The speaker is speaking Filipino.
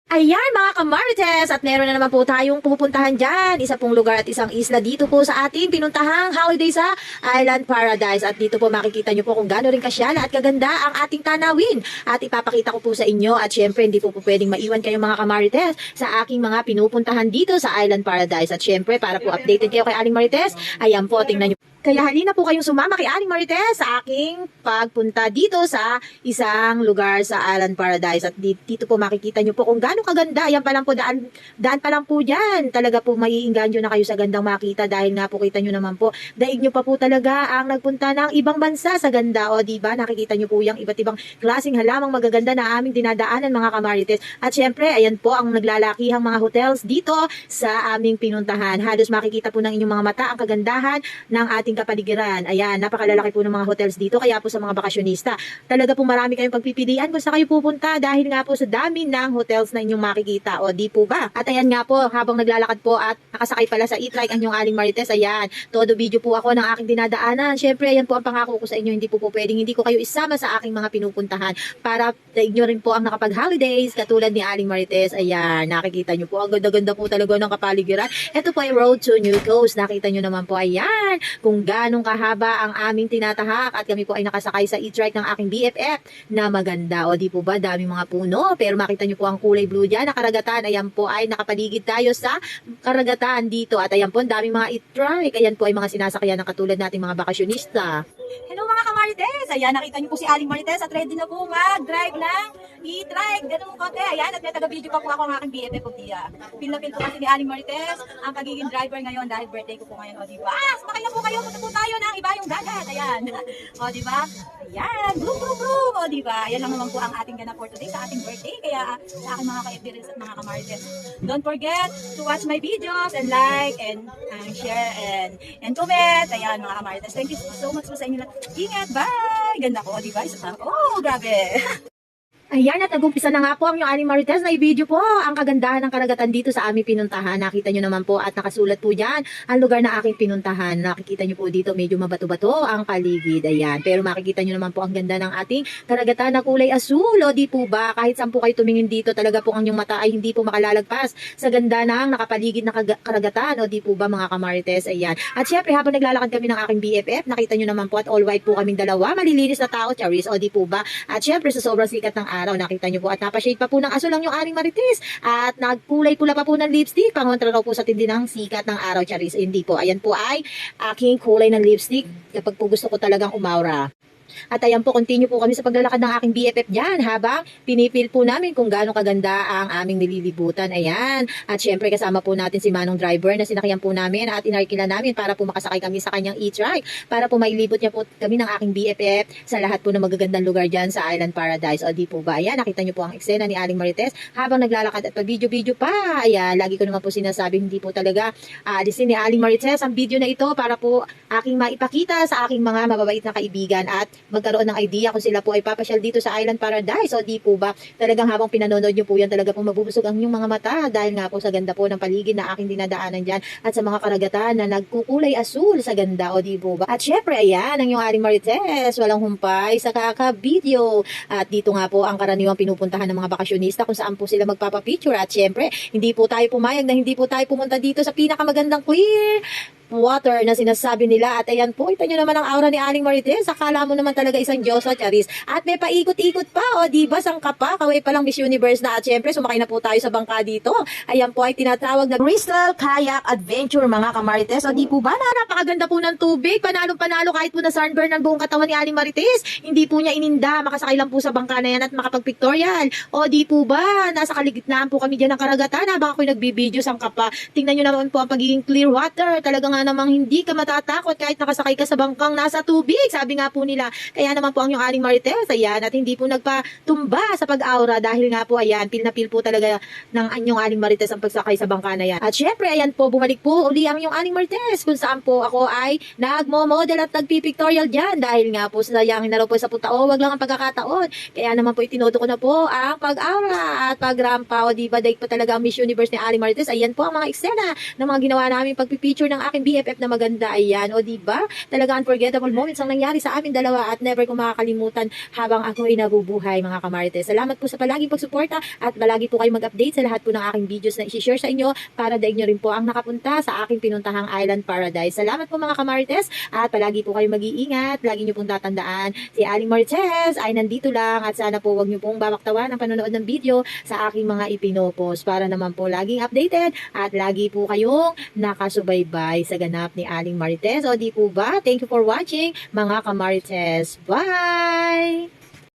Ayan mga kamarites, at meron na naman po tayong pupuntahan dyan. Isa pong lugar at isang isla dito po sa ating pinuntahang holiday sa Island Paradise. At dito po makikita nyo po kung gaano rin kasyala at kaganda ang ating tanawin. At ipapakita ko po sa inyo at syempre hindi po pwedeng maiwan kayong mga kamarites sa aking mga pinupuntahan dito sa Island Paradise. At syempre para po updated kayo kay Aling Marites, ayan po, tingnan nyo. Kaya halina po kayong sumama kay Aling Marites sa aking pagpunta dito sa isang lugar sa Island Paradise. At dito po makikita nyo po kung gaano kaganda. Ayan pa lang po, daan pa lang po dyan. Talaga po maiinganyo na kayo sa gandang makita dahil nga po kita nyo naman po. Daig nyo pa po talaga ang nagpunta ng ibang bansa sa ganda. O diba, nakikita nyo po yung iba't ibang klaseng halamang magaganda na aming dinadaanan mga kamarites. At syempre, ayan po ang naglalakihang mga hotels dito sa aming pinuntahan. Halos makikita po ng inyong mga mata ang kagandahan ng ating kapaligiran. Ayan, napakalalaki po ng mga hotels dito. Kaya po sa mga bakasyonista, talaga po marami kayong pagpipilian kung saan kayo pupunta dahil nga po sa dami ng hotels na inyong makikita. O di po ba? At ayan nga po, habang naglalakad po at nakasakay pala sa e-trike ang inyong Aling Marites, ayan, todo video po ako ng aking dinadaanan. Syempre, ayan po ang pangako ko sa inyo, hindi po pwedeng hindi ko kayo isama sa aking mga pinupuntahan para daig rin po ang nakapag-holidays katulad ni Aling Marites. Ayan, nakikita nyo po, ang ganda-ganda po talaga ng kapaligiran. Ito po ay Road to New Coast. Nakita nyo naman po, ayan, kung ganong kahaba ang aming tinatahak at kami po ay nakasakay sa e-trike ng aking BFF na maganda. O di po ba, daming mga puno, pero makita nyo po ang kulay blue dyan na karagatan. Ayan po ay nakapaligid tayo sa karagatan dito. At ayan po, daming mga e-trike. Ayan po ay mga sinasakyan ng katulad nating mga bakasyonista. Hello mga kamarites! Ayan, nakita niyo po si Aling Marites at ready na po mag-drive ng e-trike. Ganun konti. Ayan, at may taga-video pa po ako ng aking BFF of Dia. Feel na feel po kasi ni Aling Marites ang pagiging driver ngayon dahil birthday ko po ngayon. O diba? Sumakay na po kayo. Punta po tayo ng iba yung dagat. Ayan. O diba? Ayan. Broom, broom, broom. O diba? Ayan lang naman po ang ating ganap for today sa ating birthday. Kaya sa aking mga ka-FDRs at mga kamarites, don't forget to watch my videos and like and share and comment. Ayan mga kamarites. Thank you so much po sa inyo. Ingat, bye! Ganda ko, di ba? Oh, grabe! Ayan, at nag-umpisa na nga po ang yung Aling Marites na i-video po ang kagandahan ng karagatan dito sa aming pinuntahan. Nakita nyo naman po at nakasulat po dyan ang lugar na aking pinuntahan. Nakikita nyo po dito medyo mabato-bato ang paligid. Ayan, pero makikita nyo naman po ang ganda ng ating karagatan na kulay asul. O di po ba, kahit saan po kayo tumingin dito, talaga po ang inyong mata ay hindi po makalalagpas sa ganda ng nakapaligid na karagatan. O di po ba mga kamarites, ayan. At syempre habang naglalakad kami ng aking BFF, nakita nyo naman po at all white po kaming dalawa, malilinis na tao, charis. O di po ba, at syempre sa sobrang sikat ng araw, nakita nyo po at napashade pa po ng asul ang yung Aling Marites at nagkulay pula pa po ng lipstick pangontra raw po sa tindi ng sikat ng araw, charis. Hindi po, ayan po ay aking kulay ng lipstick kapag po gusto ko talagang umaura. At ayan po, continue po kami sa paglalakad ng aking BFF dyan habang pinipil po namin kung gaano kaganda ang aming nililibutan. Ayan. At syempre kasama po natin si Manong Driver na sinakyan po namin at inarkila namin para po makasakay kami sa kanyang e-trike para po mailibot niya po kami ng aking BFF sa lahat po ng magagandang lugar dyan sa Island Paradise. O di po ba? Ayan, nakita niyo po ang eksena ni Aling Marites habang naglalakad at pag-video-video pa. Ayan, lagi ko naman po sinasabi hindi po talaga alisin ni Aling Marites ang video na ito para po aking maipakita sa aking mga mababait na kaibigan at magkaroon ng idea kung sila po ay papasyal dito sa Island Paradise. O di po ba, talagang habang pinanonood nyo po yan, talaga pong mabubusog ang inyong mga mata dahil nga po sa ganda po ng paligid na aking dinadaanan dyan at sa mga karagatan na nagkukulay asul sa ganda. O di po ba? At syempre, ayan, ang yung Aling Marites, walang humpay sa kaka-video. At dito nga po ang karaniwang pinupuntahan ng mga bakasyonista kung saan po sila magpapapicture. At syempre, hindi po tayo pumayag na hindi po tayo pumunta dito sa pinakamagandang clear water na sinasabi nila. At ayan po, ito nyo naman ang aura ni Aling Marites. Akala mo naman talaga isang Diyosa, charis. At may paikot-ikot pa, o diba, sangka pa, kaway pa lang Miss Universe na. At syempre, sumakay na po tayo sa bangka dito. Ayan po ay tinatawag na Crystal Kayak Adventure mga kamarites. O di po ba, napakaganda po ng tubig. Panalo-panalo kahit po na sunburn ang buong katawan ni Aling Marites. Hindi po niya ininda, makasakay lang po sa bangka na yan at makapag-pictorial. O di po ba, nasa kaligitnaan po kami dyan ng karagatan habang ako'y nagbibideo, sangka pa. Tingnan nyo naman po ang pagiging clear water. Talagang namang hindi ka matatakot kahit nakasakay ka sa bangkang nasa tubig. Sabi nga po nila, kaya naman po ang yung Aling Marites, ayan, at hindi po nagpatumba sa pag-aura dahil nga po, ayan, pil na pil po talaga ng anyong Aling Marites ang pagsakay sa bangka na yan. At syempre, ayan po, bumalik po uli ang yung Aling Marites kung saan po ako ay nagmo-model at nagpipictorial dyan dahil nga po sayangin na raw po sa putao, wag lang ang pagkakataon. Kaya naman po itinodo ko na po ang pag-aura at pag-rampa. O diba, daig pa talaga ang Miss Universe ni Aling Marites. Ayan po ang mga eksena ng mga ginawa namin pagpipicture ng aking BFF na maganda. Ayan, o diba? Talaga unforgettable moments ang nangyari sa amin dalawa at never ko makakalimutan habang ako ay nabubuhay, mga kamarites. Salamat po sa palagi pagsuporta at palagi po kayo mag-update sa lahat po ng aking videos na i-share sa inyo para daig nyo rin po ang nakapunta sa aking pinuntahang Island Paradise. Salamat po mga kamarites at palagi po kayo mag-iingat. Lagi nyo pong tatandaan, si Aling Marites ay nandito lang at sana po wag nyo pong bamaktawan ang panonood ng video sa aking mga ipinopost para naman po laging updated at lagi po kayong nakasubaybay sa ganap ni Aling Marites. O di po ba? Thank you for watching mga kamarites. Bye!